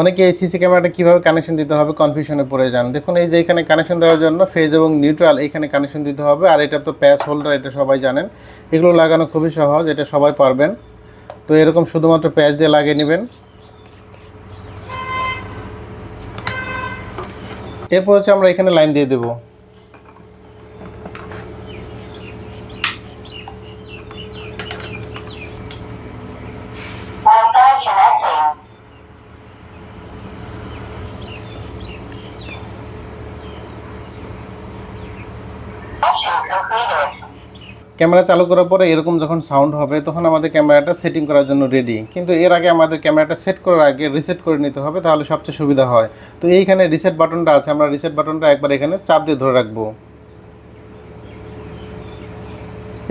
অনেকে এই সিসি ক্যামেরাটা কীভাবে কানেকশন দিতে হবে কনফিউশনে পড়ে যান। দেখুন এই যে এখানে কানেকশন দেওয়ার জন্য ফেজ এবং নিউট্রাল এইখানে কানেকশন দিতে হবে, আর এটা তো প্যাচ হোল্ডার, এটা সবাই জানেন। এগুলো লাগানো খুবই সহজ, এটা সবাই পারবেন। তো এরকম শুধুমাত্র প্যাচ দিয়ে লাগিয়ে নেবেন। এরপর হচ্ছে আমরা এখানে লাইন দিয়ে দেবো। ক্যামেরা চালু করার পরে এরকম যখন সাউন্ড হবে তখন আমাদের ক্যামেরাটা সেটিং করার জন্য রেডি। কিন্তু এর আগে আমাদের ক্যামেরাটা সেট করার আগে রিসেট করে নিতে হবে, তাহলে সবচেয়ে সুবিধা হয়। তো এইখানে রিসেট বাটনটা আছে, আমরা রিসেট বাটনটা একবার এখানে চাপ দিয়ে ধরে রাখবো।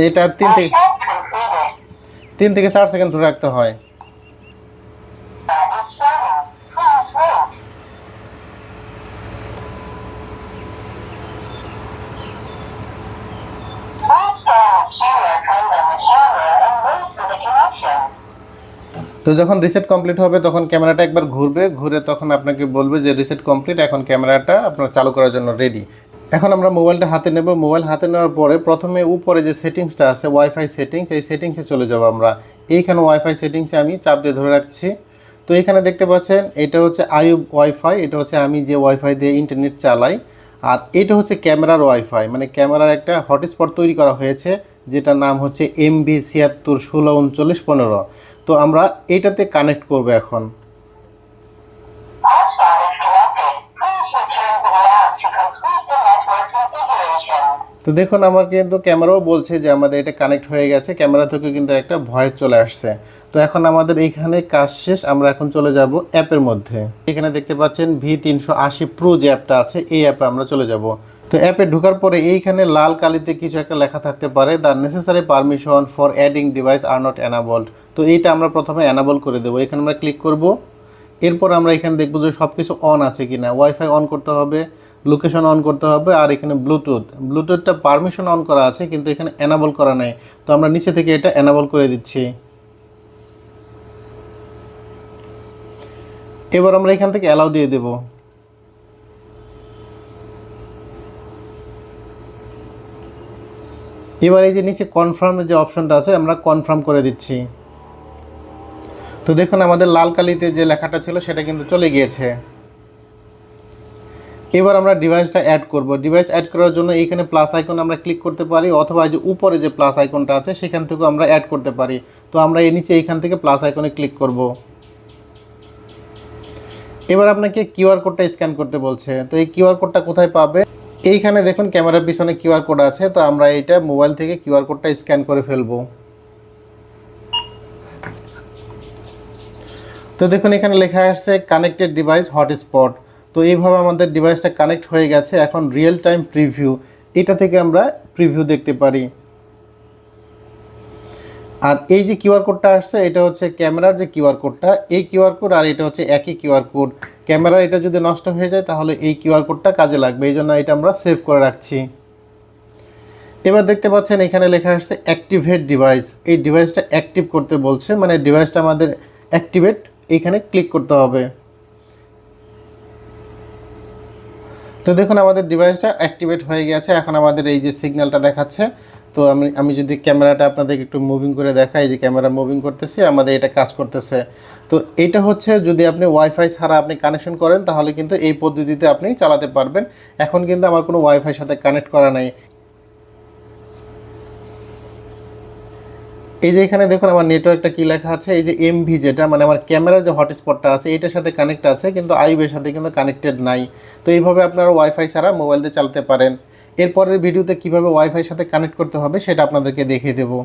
এটা 3 থেকে 4 সেকেন্ড ধরে রাখতে হয়। তো যখন রিসেট কমপ্লিট হবে তখন ক্যামেরাটা একবার ঘুরবে, ঘুরে তখন আপনাকে বলবে যে রিসেট কমপ্লিট, এখন ক্যামেরাটা আপনার চালু করার জন্য রেডি। এখন আমরা মোবাইলটা হাতে নেব। মোবাইল হাতে নেওয়ার পরে প্রথমে উপরে যে সেটিংসটা আছে ওয়াইফাই সেটিংস, এই সেটিংসে চলে যাব আমরা। এইখানে ওয়াইফাই সেটিংসে আমি চাপ দিয়ে ধরে রাখছি। তো এখানে দেখতে পাচ্ছেন এটা হচ্ছে আইউব ওয়াইফাই, এটা হচ্ছে আমি যে ওয়াইফাই দিয়ে ইন্টারনেট চালাই। আর এটা হচ্ছে ক্যামেরার ওয়াইফাই, মানে ক্যামেরার একটা হটস্পট তৈরি করা হয়েছে যেটার নাম হচ্ছে MB761615। তো আমরা এটাতে কানেক্ট করব এখন। তো দেখুন আমার কিন্তু ক্যামেরাও বলছে যে আমাদের এটা কানেক্ট হয়ে গেছে, ক্যামেরা থেকে কিন্তু একটা ভয়েস চলে আসছে। তো এখন আমাদের এইখানে কাজ শেষ, আমরা এখন চলে যাব অ্যাপের মধ্যে। এখানে দেখতে পাচ্ছেন V380 প্রো যে অ্যাপটা আছে, এই অ্যাপে আমরা চলে যাব। তো অ্যাপে ঢোকার পরে এইখানে লাল কালিতে কিছু একটা লেখা থাকতে পারে, the necessary permission for adding device are not enabled. তো এইটা আমরা প্রথমে এনাবল করে দেবো, এখানে আমরা ক্লিক করব। এরপর আমরা এখানে দেখব যে সব কিছু অন আছে কিনা। ওয়াইফাই অন করতে হবে, লোকেশন অন করতে হবে, আর এখানে ব্লুটুথটা পারমিশন অন করা আছে কিন্তু এখানে এনাবল করা নেই। তো আমরা নিচে থেকে এটা এনাবল করে দিচ্ছি। এবার আমরা এখান থেকে অ্যালাউ দিয়ে দেব। এবার এই যে নিচে কনফার্মের যে অপশনটা আছে আমরা কনফার্ম করে দিচ্ছি। তো দেখুন আমাদের লাল কালিতে যে লেখাটা ছিল সেটা কিন্তু চলে গিয়েছে। এবার আমরা ডিভাইসটা অ্যাড করব। ডিভাইস অ্যাড করার জন্য এইখানে প্লাস আইকন আমরা ক্লিক করতে পারি, অথবা যে উপরে যে প্লাস আইকনটা আছে সেখান থেকেও আমরা অ্যাড করতে পারি। তো আমরা এই নিচে এইখান থেকে প্লাস আইকনে ক্লিক করব। এবার আপনাকে কিউআর কোডটা স্ক্যান করতে বলছে। তো এই কিউআর কোডটা কোথায় পাবে? এইখানে দেখুন ক্যামেরার পিছনে কিউআর কোড আছে। তো আমরা এইটা মোবাইল থেকে কিউআর কোডটা স্ক্যান করে ফেলবো। তো দেখুন এখানে লেখা আসছে কানেক্টেড ডিভাইস হটস্পট। তো এইভাবে আমাদের ডিভাইসটা কানেক্ট হয়ে গেছে। এখন রিয়েল টাইম প্রিভিউ, এটা থেকে আমরা প্রিভিউ দেখতে পারি। আর এই যে কিউআর কোডটা আসছে এটা হচ্ছে ক্যামেরার যে কিউআর কোডটা, এই কিউআর কোড আর এটা হচ্ছে একই কিউআর কোড। ক্যামেরা এটা যদি নষ্ট হয়ে যায় তাহলে এই কিউআর কোডটা কাজে লাগবে, এই জন্য এটা আমরা সেভ করে রাখছি। এবার দেখতে পাচ্ছেন এখানে লেখা আসছে অ্যাক্টিভেট ডিভাইস। এই ডিভাইসটা অ্যাক্টিভ করতে বলছে, মানে ডিভাইসটা আমাদের অ্যাক্টিভেট, এইখানে ক্লিক করতে হবে। তো দেখুন আমাদের ডিভাইসটা অ্যাক্টিভেট হয়ে গেছে। এখন আমাদের এই যে সিগন্যালটা দেখাচ্ছে। তো আমি যদি ক্যামেরাটা আপনাদের একটু মুভিং করে দেখাই, যে ক্যামেরা মুভিং করতেছি, আমাদের এটা কাজ করতেছে। তো এটা হচ্ছে যদি আপনি ওয়াইফাই ছাড়া আপনি কানেকশন করেন তাহলে কিন্তু এই পদ্ধতিতে আপনি চালাতে পারবেন। এখন কিন্তু আমার কোনো ওয়াইফাই সাথে কানেক্ট করা নাই। এই যে এখানে দেখুন আমার নেটওয়ার্কটা কি লেখা আছে, এই যে এমভি যেটা মানে আমার ক্যামেরার যে হটস্পটটা আছে এটার সাথে কানেক্ট আছে, কিন্তু আইবের সাথে কিন্তু কানেক্টেড নাই। তো এইভাবে আপনারা ওয়াইফাই ছাড়া মোবাইল দিয়ে চালাতে পারেন। এরপরের ভিডিওতে কিভাবে ওয়াইফাই সাথে কানেক্ট করতে হবে সেটা আপনাদেরকে দেখিয়ে দেবো।